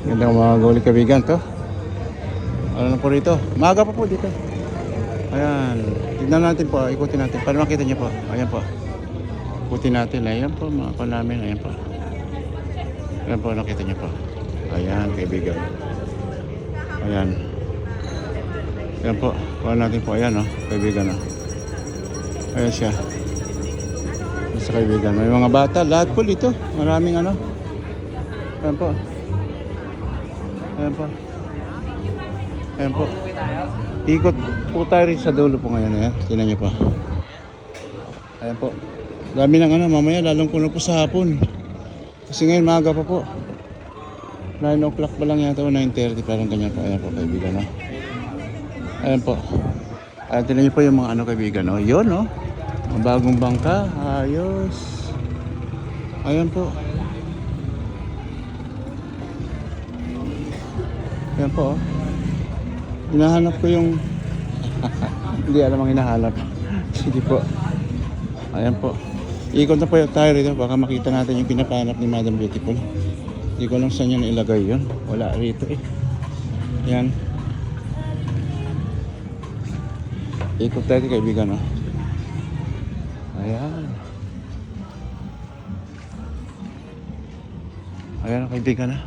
Gandang mga guli kaibigan to. Ano na po rito? Maaga pa po dito. Ayan. Tignan natin po. Ikutin natin. Para makita niyo po. Ayan po. Ikutin natin. Ayan po mga namin. Ayan po. Ayan po. Nakita niyo po. Ayan kaibigan. Ayan. Ayan po. Kuha natin po. Ayan o. Kaibigan o. Ayan siya. Sa kaibigan. May mga bata. Lahat po dito. Maraming ano. Ayan po. Ayan po. Ayan po. Ikot po tayo rin sa dulo po ngayon. Ayan. Tingnan nyo po. Ayan po. Dami ng ano. Mamaya lalong puno po sa hapon. Kasi ngayon maaga pa po. 9 o'clock pa lang yata o 9:30. Parang ganyan po. Ayan po kaibigan. No? Ayan po. Ayan tingnan nyo po yung mga ano kaibigan. No? Yun no. Ang bagong bangka. Ayos. Ayan po. Ayan po. Hinahanap ko yung hindi alam ang hinahanap. Sige po. Ayan po. Ikot na po yung tayo rito. Baka makita natin yung pinapanap ni Madam Beautiful. Hindi ko lang saan yun ilagay yun. Wala rito eh. Ayan. Ikot tayo kaibigan. Oh. Ayan. Ayan kaibigan.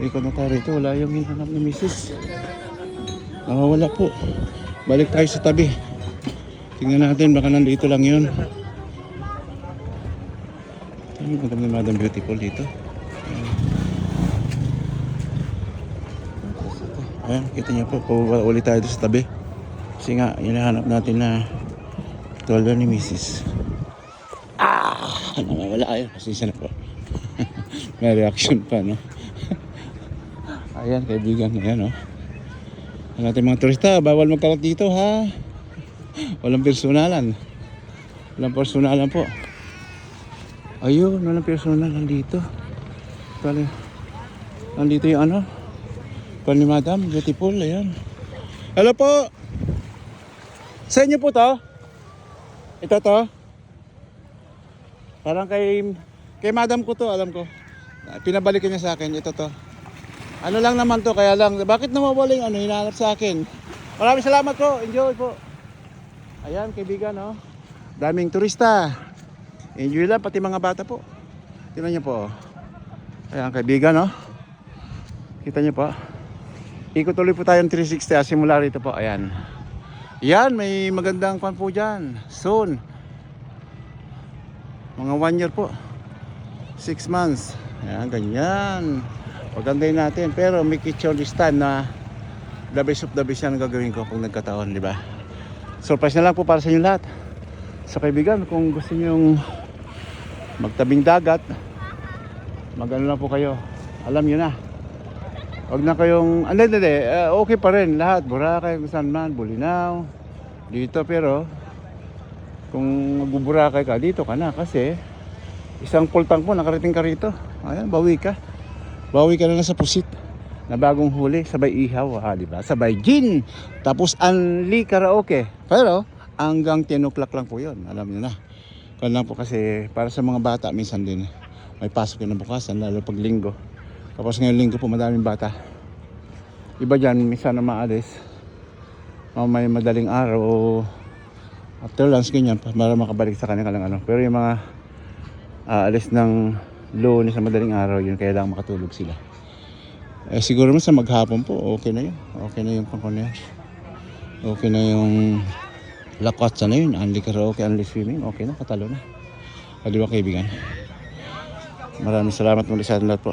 Ikot na tayo rito. Wala yung hinahanap ni Mrs. Wala po. Balik tayo sa tabi. Tingnan natin. Baka nandito lang yun. Ang ganda ni Madam Beautiful dito. Ayan. Kita niyo po. Pababa ulit tayo sa tabi. Kasi nga, hinahanap natin na tolda ni Mrs. Nawawala ayun. Pasensya na po. May reaction pa, no? Ayan, kaibigan. Ayan, oh. Ang ating mga turista, bawal magkalat dito, ha? Walang personalan. Walang personalan po. Ayun, walang personalan dito. Kali, nandito yung ano? Kali Madam Beautiful, ayan. Hello po! Sa inyo po to? Ito to? Parang kay Madam ko to, alam ko. Pinabalikan niya sa akin, ito to. Ano lang naman to, kaya lang, bakit nawawala yung ano, hinahanap sa akin? Maraming salamat po, enjoy po. Ayan, kaibigan, no? Daming turista. Enjoy lang, pati mga bata po. Tingnan niyo po. Ayan, kaibigan, no? Kita niyo po. Ikot ulit po tayo ng 360, simula rito po, ayan. Ayan, may magandang pan po dyan. Soon. Mga 1 year po. 6 months. Ayan, ganyan. Pagandahin natin, pero may kitchen this time na the best of the best yan ang gagawin ko pag nagkataon, di ba? Surprise na lang po para sa inyo lahat. Sa kaibigan, kung gusto niyo yung magtabing dagat, magano lang po kayo. Alam niyo na. Huwag na kayong, okay pa rin lahat. Boracay, kung saan man, Bulinaw, dito, pero kung magbuburakay ka, dito ka na kasi isang pultang po, nakarating ka rito. Ayan, bawi ka. Bawi ka na sa pusit na bagong huli, sabay ihaw, di ba? Sabay gin, tapos unli karaoke. Pero hanggang 10 o'clock lang po 'yon. Alam niyo na. Kaya lang po kasi para sa mga bata minsan din may pasok na bukasan lalo pag linggo. Tapos ngayong linggo po madaming bata. Iba diyan minsan na maalis. May madaling araw o after lunch ganyan para makabalik sa kanilang ano. Pero yung mga alis ng Lunes sa madaling araw yun, kaya lang makatulog sila. Siguro naman sa maghapon po, okay na yun. Okay na yung pangkon na yun. Okay na yung lakotsa na yun. Unli karaoke, unli swimming. Okay na, katalo na. Kaliwa kaibigan. Maraming salamat muli sa atin lahat po.